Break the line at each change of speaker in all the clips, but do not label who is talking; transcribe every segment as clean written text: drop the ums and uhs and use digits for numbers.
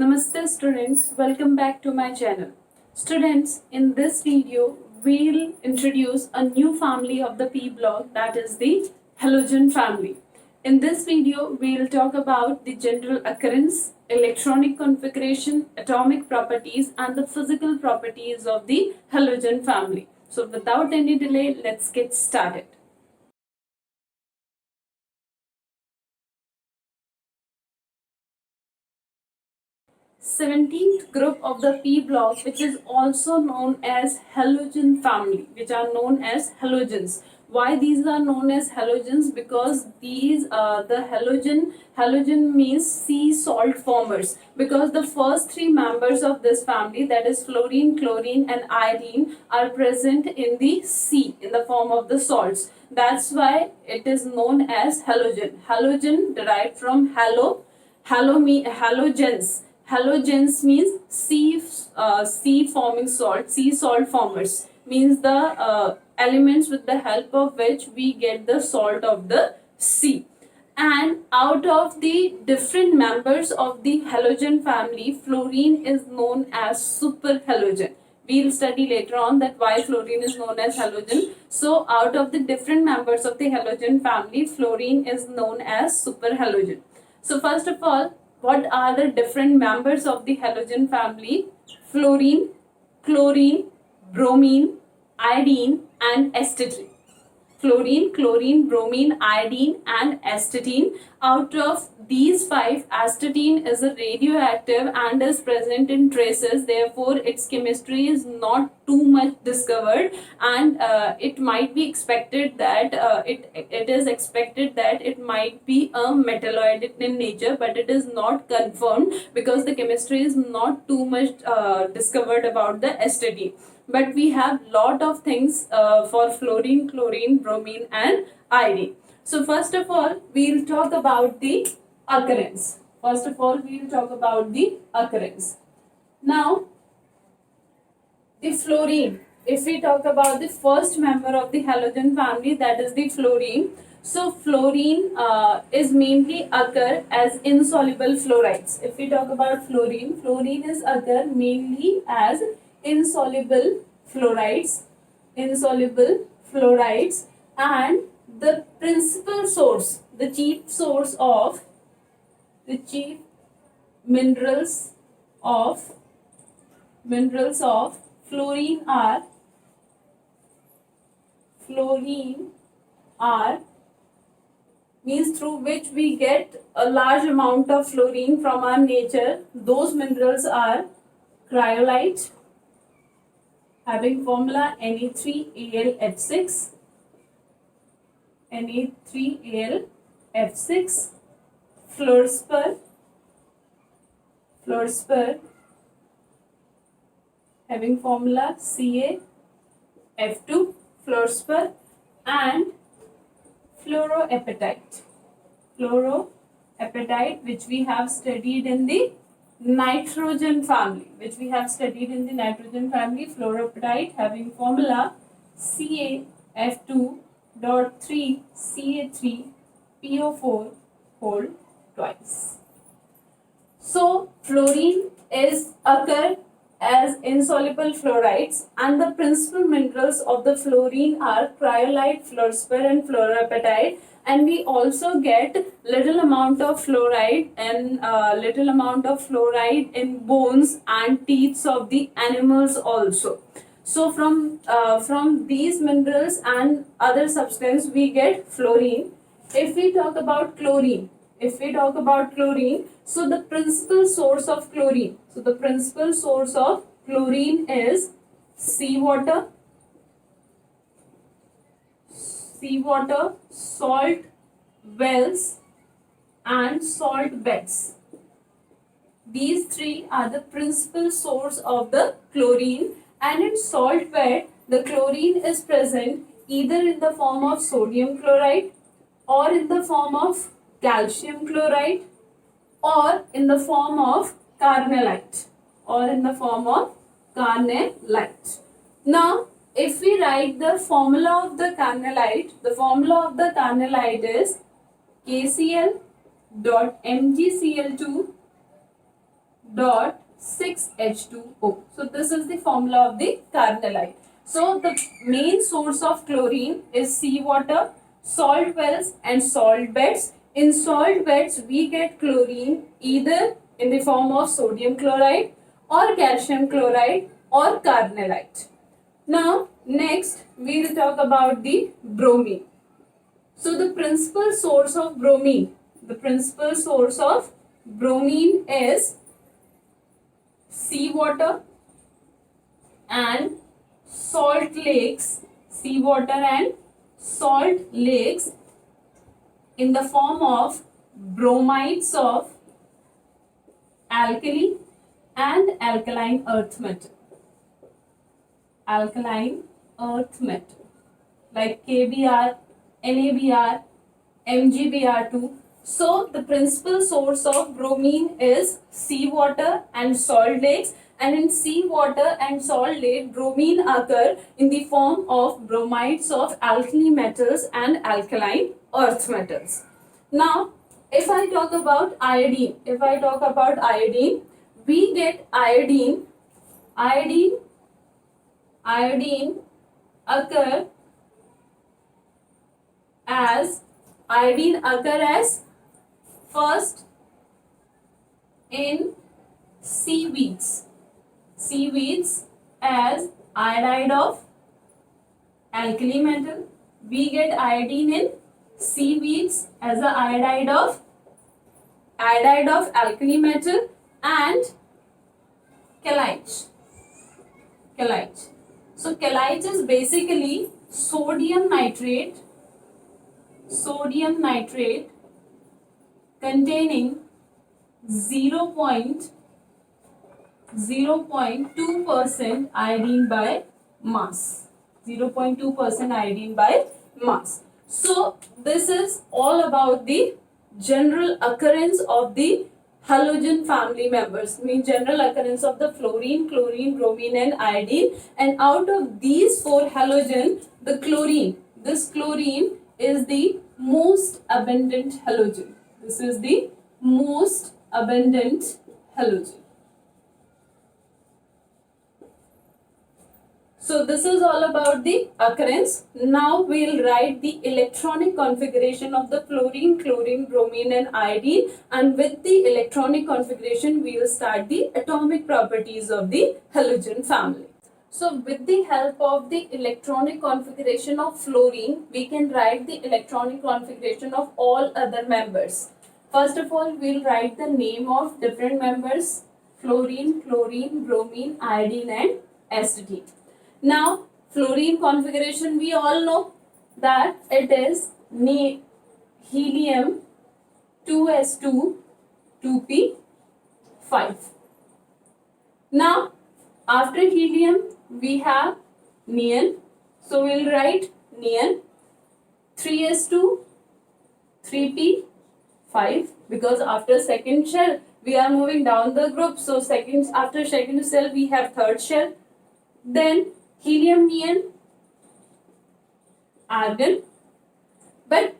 Namaste students, welcome back to my channel. Students, in this video, we'll introduce a new family of the P block, that is the halogen family. In this video, we'll talk about the general occurrence, electronic configuration, atomic properties and the physical properties of the halogen family. So without any delay, let's get started. 17th group of the P block, which is also known as halogen family, which are known as halogens. Why these are known as halogens? Because these the halogen means sea salt formers, because the first three members of this family, that is fluorine, chlorine and iodine, are present in the sea in the form of the salts. That's why it is known as halogen. Halogen derived from halogens. Halogens means sea forming salt, sea salt formers, means the elements with the help of which we get the salt of the sea. And out of the different members of the halogen family, fluorine is known as superhalogen. We'll study later on that why fluorine is known as halogen. So out of the different members of the halogen family, fluorine is known as superhalogen. So first of all, what are the different members of the halogen family? Fluorine, chlorine, bromine, iodine and astatine. Fluorine, chlorine, bromine, iodine and astatine. Out of these five, astatine is a radioactive and is present in traces. Therefore, its chemistry is not too much discovered, and it might be expected that it is expected that it might be a metalloid in nature, but it is not confirmed because the chemistry is not too much discovered about the astatine. But we have lot of things for fluorine, chlorine, bromine and iodine. So first of all, we'll talk about the occurrence. Now, the fluorine. If we talk about the first member of the halogen family, that is the fluorine. So fluorine is mainly occur as insoluble fluorides. If we talk about fluorine, fluorine is occur mainly as insoluble fluorides, and the principal source, the chief minerals of fluorine are means through which we get a large amount of fluorine from our nature. Those minerals are cryolite, having formula Ne3Al F6, fluorspar, having formula CaF2, fluorspar, and fluoroapatite, which we have studied in the nitrogen family, fluoroapatite, having formula CaF2.3Ca3PO4 twice. So fluorine is occur as insoluble fluorides, and the principal minerals of the fluorine are cryolite, fluorspar and fluoroapatite. And we also get little amount of fluoride in bones and teeth of the animals also. So from these minerals and other substance we get fluorine. If we talk about chlorine, so the principal source of chlorine, is seawater, salt wells and salt beds. These three are the principal source of the chlorine, and in salt bed the chlorine is present either in the form of sodium chloride, or in the form of calcium chloride, or in the form of carnallite, Now, if we write the formula of the carnallite is KCl dot MgCl2 dot 6H2O. So this is the formula of the carbonylite. So the main source of chlorine is seawater, salt wells and salt beds. In salt beds we get chlorine either in the form of sodium chloride or calcium chloride or carbonylite. Now next we will talk about the bromine. So the principal source of bromine is seawater and salt lakes, in the form of bromides of alkali and alkaline earth metal. Like KBr, NABr, MgBr2. So the principal source of bromine is seawater and salt lakes, and in seawater and salt lake bromine occur in the form of bromides of alkali metals and alkaline earth metals. Now if I talk about iodine, we get iodine occur as first in seaweeds as iodide of alkali metal. We get iodine in seaweeds as a iodide of alkali metal and chelate. So chelate is basically sodium nitrate containing 0.2% iodine by mass. 0.2% iodine by mass. So this is all about the general occurrence of the halogen family members, mean general occurrence of the fluorine, chlorine, bromine and iodine. And out of these four halogen, the chlorine is the most abundant halogen. This is the most abundant halogen. So this is all about the occurrence. Now we will write the electronic configuration of the fluorine, chlorine, bromine and iodine, and with the electronic configuration we will start the atomic properties of the halogen family. So with the help of the electronic configuration of fluorine, we can write the electronic configuration of all other members. First of all, we will write the name of different members: fluorine, chlorine, bromine, iodine and acetate. Now, fluorine configuration, we all know that it is helium 2s2 2p5. Now, after helium, we have neon. So, we will write neon 3s2 3p5, because after second shell, we are moving down the group. So, after second shell, we have third shell. Then helium, neon, argon. But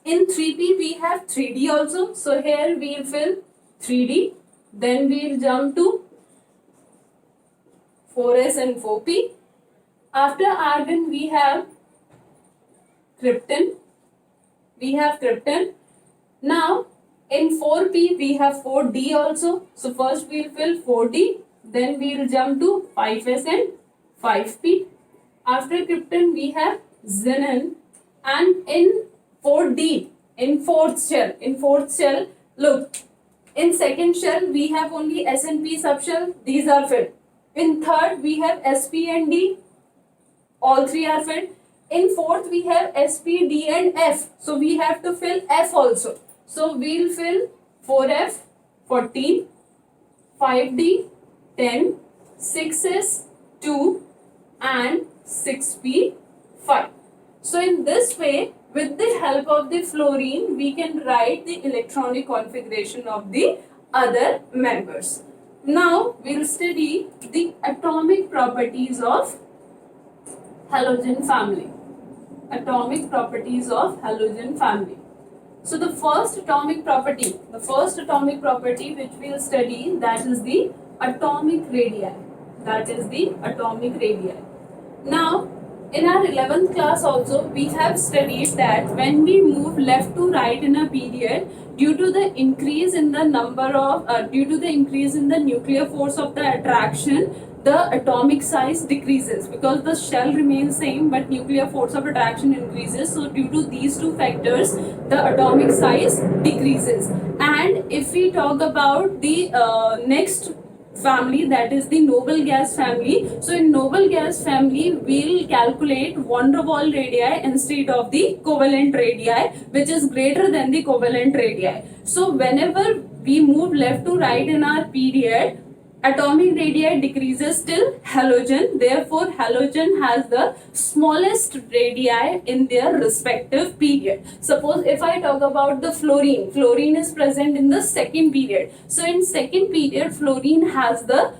in 3p we have 3d also. So here we will fill 3d. Then we will jump to 4s and 4p. After argon we have krypton. Now in 4p we have 4d also. So first we will fill 4d. Then we will jump to 5s and 5p. After krypton we have xenon, and in 4d, in fourth shell, look, in second shell we have only S and P subshell, these are filled. In third we have sp and d, all three are filled. In fourth we have sp, d and f, so we have to fill f also. So we will fill 4f 14, 5d 10, 6s 2 and 6p 5. So in this way, with the help of the fluorine, we can write the electronic configuration of the other members. Now we will study the atomic properties of halogen family. So the first atomic property which we'll study, that is the atomic radii. That is the atomic radii. Now, in our 11th class also, we have studied that when we move left to right in a period, due to the increase in the nuclear force of the attraction, the atomic size decreases because the shell remains same but nuclear force of attraction increases. So due to these two factors, the atomic size decreases. And if we talk about the next family, that is the noble gas family. So in noble gas family, we'll calculate van der Waals radii instead of the covalent radii, which is greater than the covalent radii. So whenever we move left to right in our period, atomic radii decreases till halogen. Therefore, halogen has the smallest radii in their respective period. Suppose if I talk about the fluorine, fluorine is present in the second period. So in second period, fluorine has the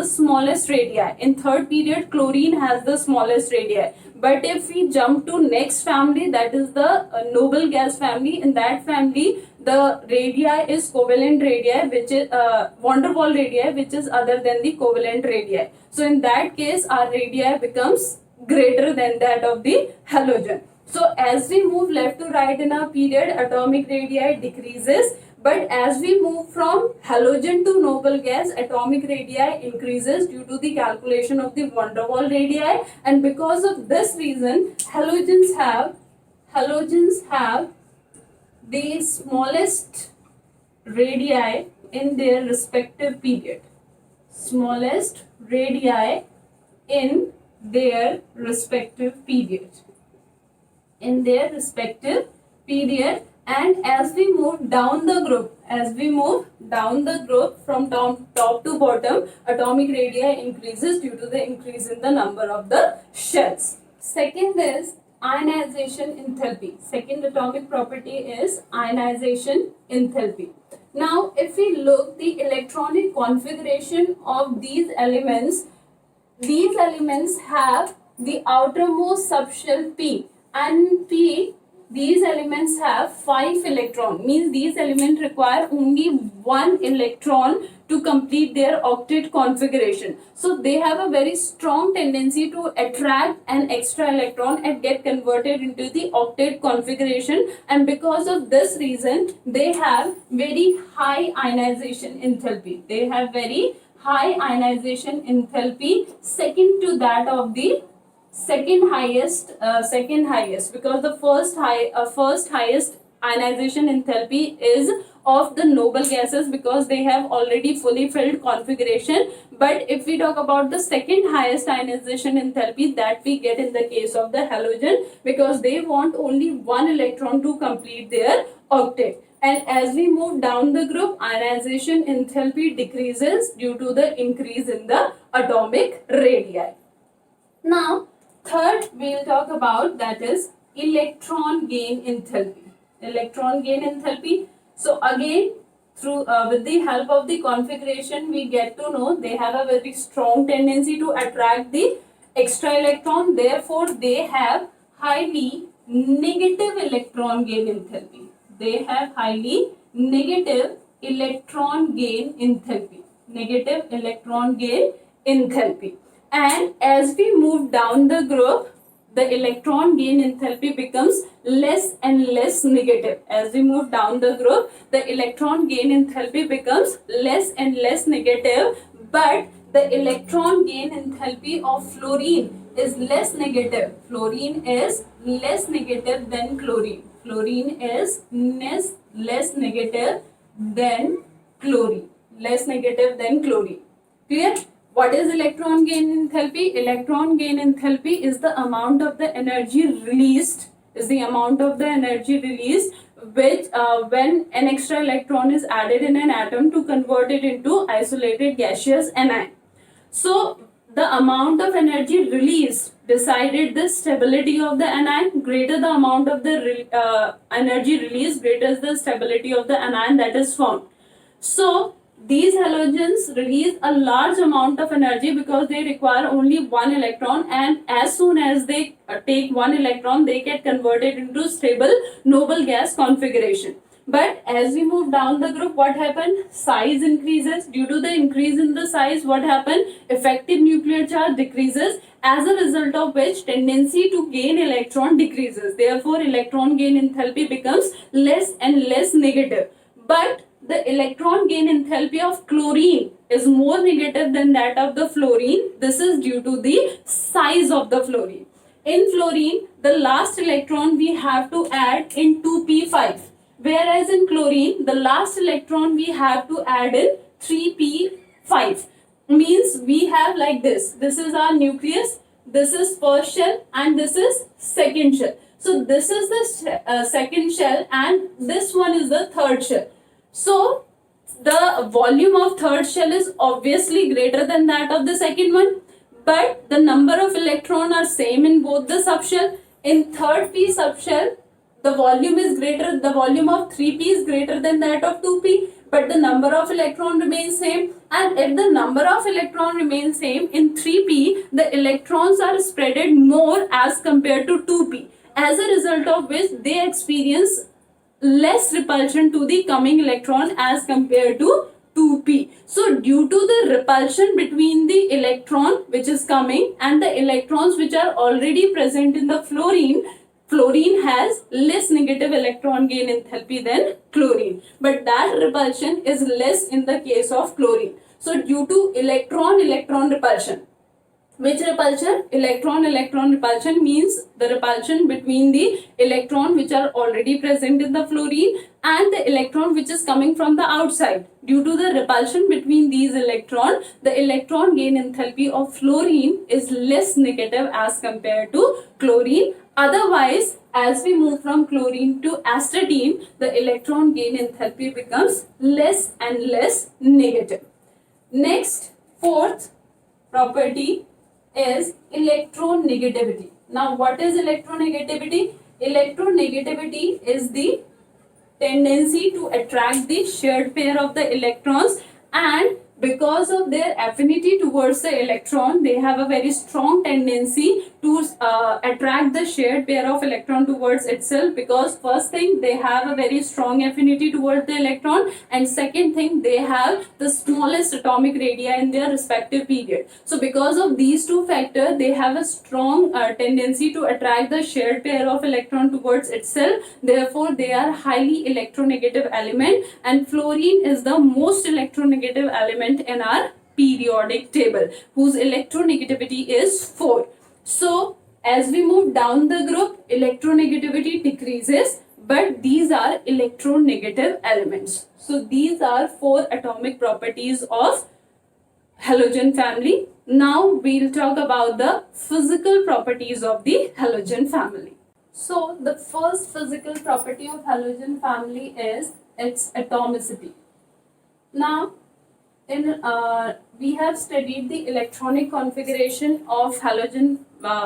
smallest radii. In third period, chlorine has the smallest radii. But if we jump to next family, that is the noble gas family, in that family the radii is covalent radii, which is van der Waals radii, which is other than the covalent radii. So in that case, our radii becomes greater than that of the halogen. So as we move left to right in our period, atomic radii decreases. But as we move from halogen to noble gas, atomic radii increases due to the calculation of the van der Waals radii. And because of this reason, halogens have the smallest radii in their respective period. Smallest radii in their respective period. And as we move down the group from top to bottom, atomic radii increases due to the increase in the number of the shells. Second is ionization enthalpy. Second atomic property is ionization enthalpy. Now, if we look the electronic configuration of these elements have the outermost subshell P, and P, these elements have 5 electrons, means these elements require only 1 electron to complete their octet configuration. So they have a very strong tendency to attract an extra electron and get converted into the octet configuration, and because of this reason they have very high ionization enthalpy. Second to that of the second highest, because the first highest ionization enthalpy is of the noble gases because they have already fully filled configuration. But if we talk about the second highest ionization enthalpy, that we get in the case of the halogen, because they want only 1 electron to complete their octet. And as we move down the group, ionization enthalpy decreases due to the increase in the atomic radii. Now, third we will talk about, that is electron gain enthalpy. So again, through with the help of the configuration, we get to know they have a very strong tendency to attract the extra electron. Therefore, they have highly negative electron gain enthalpy. And as we move down the group, the electron gain enthalpy becomes less and less negative. But the electron gain enthalpy of fluorine is less negative. Fluorine is less negative than chlorine. Clear? What is electron gain enthalpy? Electron gain enthalpy is the amount of the energy released, which when an extra electron is added in an atom to convert it into isolated gaseous anion. So the amount of energy released decided the stability of the anion. Greater the amount of the energy released, greater is the stability of the anion that is found. So These halogens release a large amount of energy because they require only one electron, and as soon as they take one electron, they get converted into stable noble gas configuration. But as we move down the group, what happened? Size increases. Due to the increase in the size, what happened? Effective nuclear charge decreases, as a result of which tendency to gain electron decreases. Therefore, electron gain enthalpy becomes less and less negative. But the electron gain enthalpy of chlorine is more negative than that of the fluorine. This is due to the size of the fluorine. In fluorine, the last electron we have to add in 2p5. Whereas in chlorine, the last electron we have to add in 3p5. Means we have like this. This is our nucleus, this is first shell, and this is second shell. So this is the second shell, and this one is the third shell. So the volume of third shell is obviously greater than that of the second one, but the number of electrons are same in both the subshell. In third p subshell, the volume is greater, the volume of 3p is greater than that of 2p, but the number of electron remains same. And if the number of electron remains same, in 3p, the electrons are spreaded more as compared to 2p, as a result of which they experience less repulsion to the coming electron as compared to 2p. So due to the repulsion between the electron which is coming and the electrons which are already present in the fluorine, fluorine has less negative electron gain enthalpy than chlorine, but that repulsion is less in the case of chlorine. So due to electron-electron repulsion, which repulsion? Electron-electron repulsion means the repulsion between the electron which are already present in the fluorine and the electron which is coming from the outside. Due to the repulsion between these electrons, the electron gain enthalpy of fluorine is less negative as compared to chlorine. Otherwise, as we move from chlorine to astatine, the electron gain enthalpy becomes less and less negative. Next, fourth property is electronegativity. Now, what is electronegativity? Electronegativity is the tendency to attract the shared pair of the electrons, and because of their affinity towards the electron, they have a very strong tendency to attract the shared pair of electron towards itself, because first thing, they have a very strong affinity towards the electron, and second thing, they have the smallest atomic radii in their respective period. So because of these two factors, they have a strong tendency to attract the shared pair of electron towards itself. Therefore, they are highly electronegative element, and fluorine is the most electronegative element in our periodic table, whose electronegativity is 4. So as we move down the group, electronegativity decreases, but these are electronegative elements. So these are 4 atomic properties of halogen family. Now we'll talk about the physical properties of the halogen family. So the first physical property of halogen family is its atomicity. Now we have studied the electronic configuration of halogen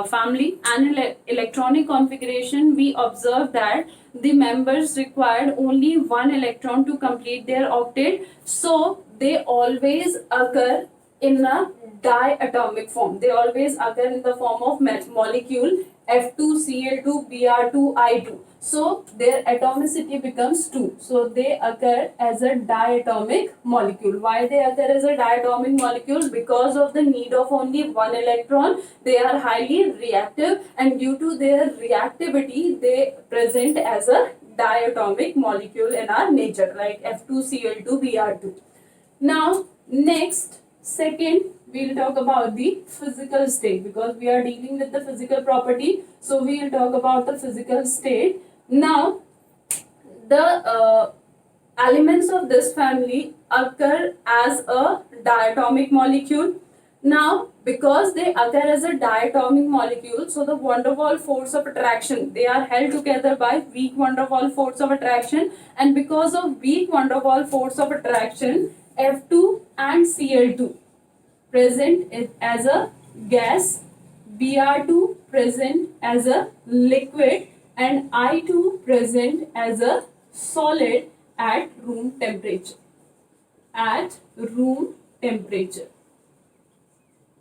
family, and in electronic configuration we observe that the members required only one electron to complete their octet, so they always occur in a diatomic form. They always occur in the form of molecule F2Cl2Br2I2. So their atomicity becomes 2. So they occur as a diatomic molecule. Why they occur as a diatomic molecule? Because of the need of only one electron. They are highly reactive, and due to their reactivity, they present as a diatomic molecule in our nature, like F2Cl2Br2. Now, next, second, we'll talk about the physical state, because we are dealing with the physical property. So we'll talk about the physical state. Now, the elements of this family occur as a diatomic molecule. Now, because they occur as a diatomic molecule, so the van der Waals force of attraction, they are held together by weak van der Waals force of attraction, and because of weak van der Waals force of attraction, F2 and Cl2 present as a gas, Br2 present as a liquid, and I2 present as a solid at room temperature. at room temperature.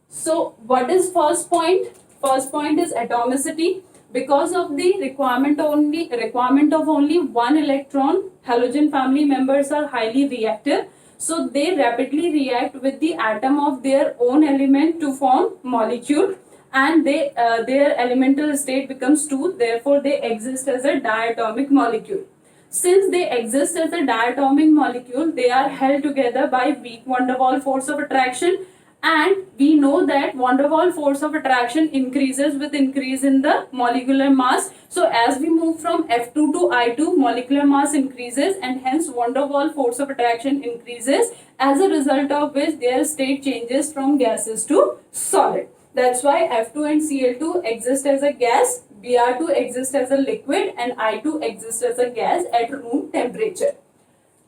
So what is first point? First point is atomicity. Because of the requirement of only one electron, halogen family members are highly reactive. So they rapidly react with the atom of their own element to form molecule, and their elemental state becomes 2. Therefore, they exist as a diatomic molecule. Since they exist as a diatomic molecule, they are held together by weak van der Waals force of attraction, and we know that van der Waals force of attraction increases with increase in the molecular mass. So as we move from F2 to I2, molecular mass increases, and hence van der Waals force of attraction increases, as a result of which their state changes from gases to solid. That's why F2 and Cl2 exist as a gas, Br2 exists as a liquid, and I2 exists as a gas at room temperature.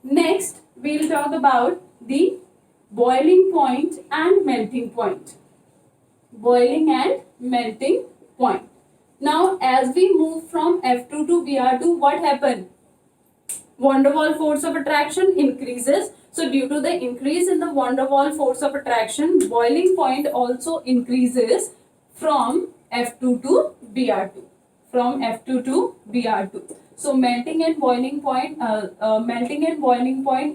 Next, we'll talk about the boiling point and melting point. Boiling and melting point. Now, as we move from F2 to Br2, what happened? Van der Waals force of attraction increases. So due to the increase in the van der Waals force of attraction, boiling point also increases from F2 to Br2. From F2 to Br2. So melting and boiling point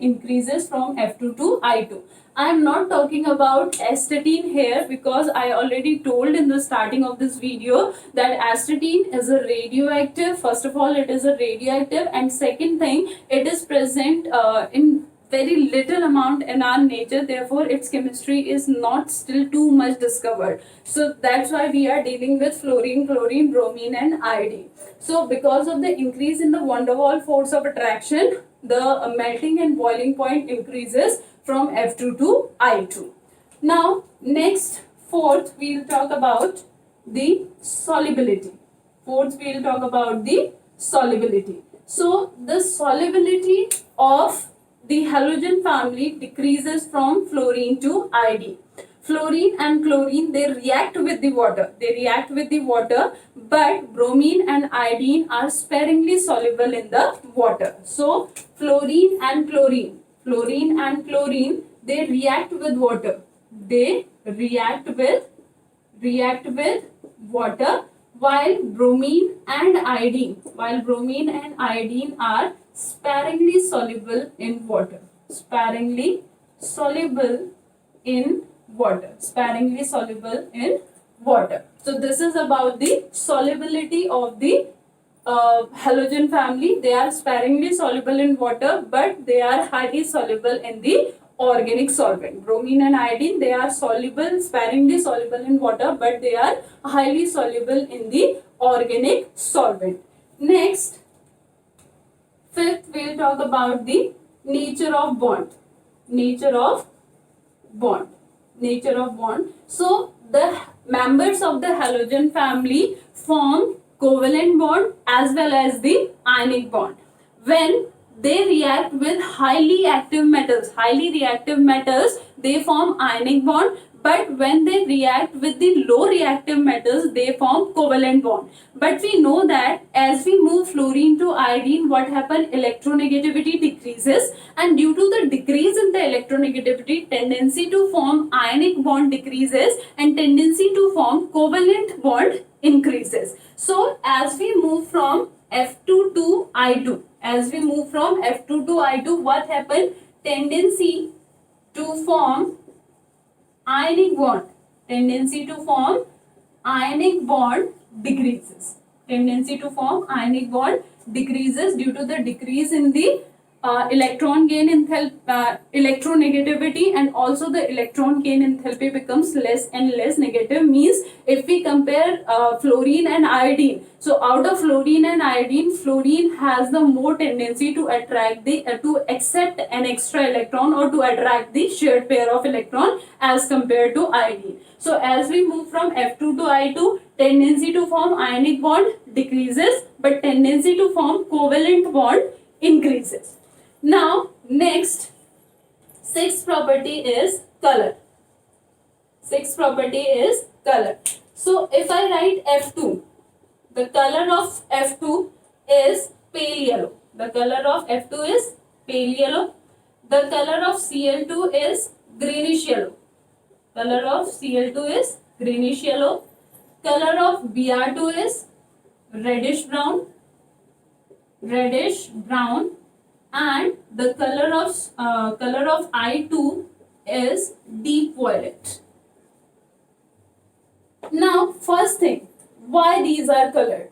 increases from F2 to I2. I am not talking about astatine here, because I already told in the starting of this video that astatine is a radioactive. First of all, it is a radioactive, and second thing, it is present in very little amount in our nature. Therefore, its chemistry is not still too much discovered. So that's why we are dealing with fluorine, chlorine, bromine, and iodine. So because of the increase in the van der Waals force of attraction, the melting and boiling point increases from F2 to I2. Now, next, fourth, we will talk about the solubility. Fourth, we will talk about the solubility. So, the solubility of the halogen family decreases from fluorine to iodine. Fluorine and chlorine, they react with the water. But bromine and iodine are sparingly soluble in the water. So, fluorine and chlorine, they react with water. They react with water, while bromine and iodine are sparingly soluble in water. Sparingly soluble in water. So this is about the solubility of the halogen family. They are sparingly soluble in water, but they are highly soluble in the organic solvent. Bromine and iodine, they are sparingly soluble in water, but they are highly soluble in the organic solvent. Next, fifth, we will talk about the nature of bond. So, the members of the halogen family form covalent bond as well as the ionic bond. When they react with highly reactive metals, they form ionic bond. But when they react with the low reactive metals, they form covalent bond. But we know that as we move fluorine to iodine, what happens? Electronegativity decreases, and due to the decrease in the electronegativity, tendency to form ionic bond decreases and tendency to form covalent bond increases. So as we move from F2 to I2, what happens? Tendency to form ionic bond decreases. Due to the decrease in the electron gain electronegativity, and also the electron gain enthalpy becomes less and less negative. Means if we compare fluorine and iodine, so out of fluorine and iodine, fluorine has the more tendency to attract the to accept an extra electron, or to attract the shared pair of electron as compared to iodine. So as we move from F2 to I2, tendency to form ionic bond decreases, but tendency to form covalent bond increases. Now, next, sixth property is color. So, if I write F2, the color of F2 is pale yellow. The color of Cl2 is greenish yellow. Color of Cl2 is greenish yellow. Color of Br2 is reddish brown. Reddish brown. And the color of I2 is deep violet. Now, first thing, why these are colored?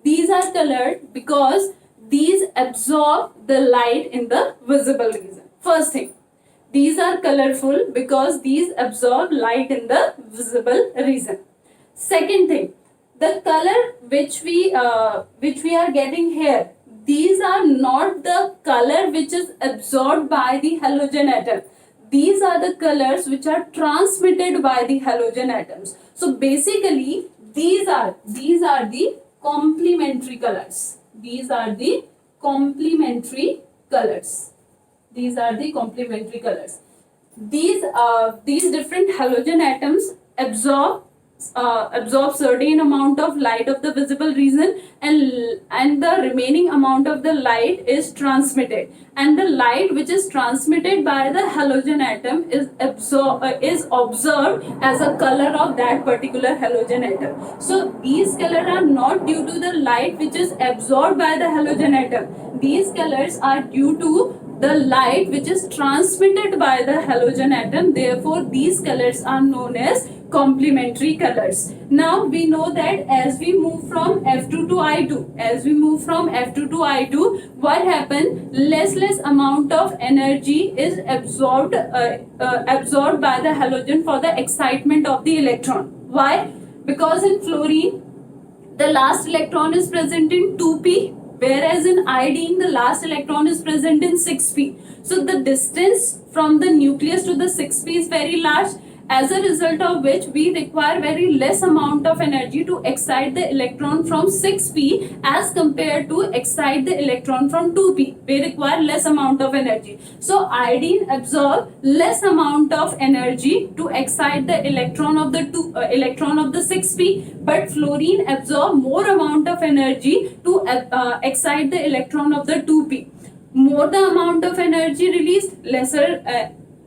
These are colored because these absorb the light in the visible region. First thing, these are colorful because these absorb light in the visible region. Second thing, the color which we are getting here, these are not the color which is absorbed by the halogen atom. These are the colors which are transmitted by the halogen atoms. So basically, these are the complementary colors. These are the complementary colors. These are the complementary colors. These different halogen atoms absorb certain amount of light of the visible region, and the remaining amount of the light is transmitted, and the light which is transmitted by the halogen atom is observed as a color of that particular halogen atom. So these colors are not due to the light which is absorbed by the halogen atom. These colors are due to the light which is transmitted by the halogen atom. Therefore these colors are known as complementary colors. Now we know that as we move from F2 to I2, what happened? Less amount of energy is absorbed by the halogen for the excitement of the electron. Why? Because in fluorine, the last electron is present in 2p, whereas in iodine, the last electron is present in 6p. So the distance from the nucleus to the 6p is very large, as a result of which we require very less amount of energy to excite the electron from 6p as compared to excite the electron from 2p. We require less amount of energy. So iodine absorbs less amount of energy to excite the electron of the 6p, but fluorine absorbs more amount of energy to excite the electron of the 2p. More the amount of energy released, lesser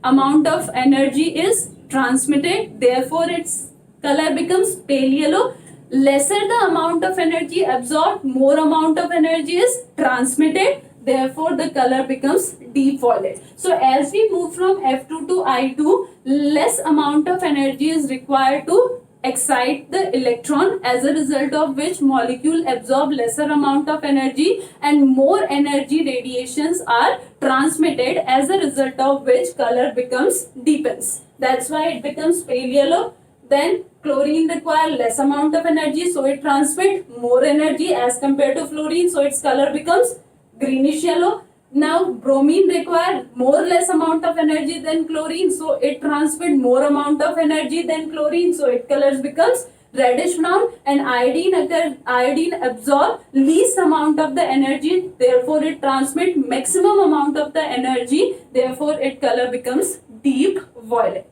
amount of energy is transmitted, therefore its color becomes pale yellow. Lesser the amount of energy absorbed, more amount of energy is transmitted, therefore the color becomes deep violet. So as we move from F2 to I2, less amount of energy is required to excite the electron, as a result of which molecule absorb lesser amount of energy and more energy radiations are transmitted, as a result of which color becomes deepens. That's why it becomes pale yellow. Then chlorine requires less amount of energy, so it transmits more energy as compared to fluorine, so its color becomes greenish yellow. Now bromine requires less amount of energy than chlorine, so it transmits more amount of energy than chlorine, so its colors becomes reddish brown. And iodine absorbs least amount of the energy, therefore it transmits maximum amount of the energy, therefore its color becomes deep violet.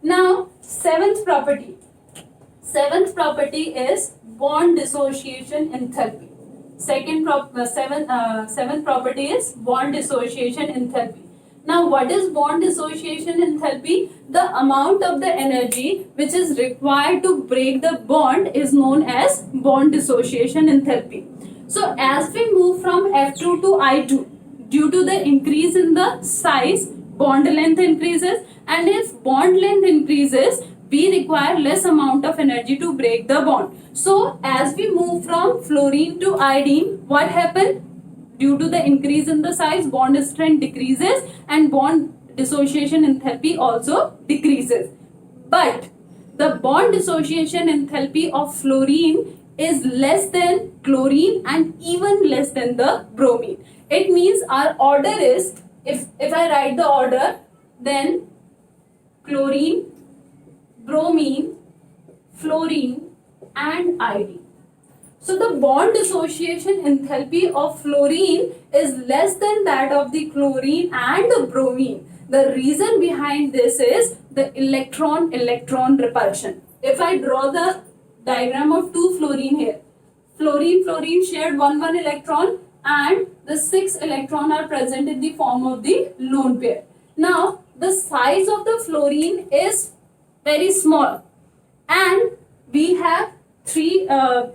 Now seventh property is bond dissociation enthalpy. Seventh property is bond dissociation enthalpy. Now what is bond dissociation enthalpy? The amount of the energy which is required to break the bond is known as bond dissociation enthalpy. So as we move from F2 to I2, due to the increase in the size, bond length increases, and if bond length increases, we require less amount of energy to break the bond. So as we move from fluorine to iodine, what happened? Due to the increase in the size, bond strength decreases and bond dissociation enthalpy also decreases. But the bond dissociation enthalpy of fluorine is less than chlorine and even less than the bromine. It means our order is, if I write the order, then chlorine, bromine, fluorine and iodine. So the bond dissociation enthalpy of fluorine is less than that of the chlorine and the bromine. The reason behind this is the electron repulsion. If I draw the diagram of two fluorine here, fluorine shared one electron, and the 6 electron are present in the form of the lone pair. Now the size of the fluorine is very small, and we have 3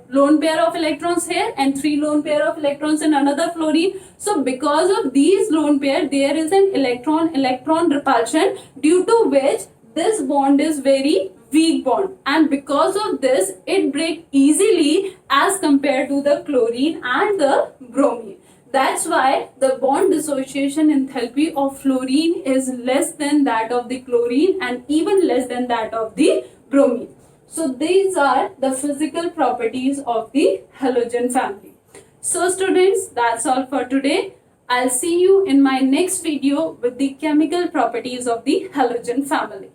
lone pair of electrons here and 3 lone pair of electrons in another fluorine. So because of these lone pair, there is an electron repulsion, due to which this bond is very weak bond, and because of this it breaks easily as compared to the chlorine and the bromine. That's why the bond dissociation enthalpy of fluorine is less than that of the chlorine and even less than that of the bromine. So these are the physical properties of the halogen family. So students, that's all for today. I'll see you in my next video with the chemical properties of the halogen family.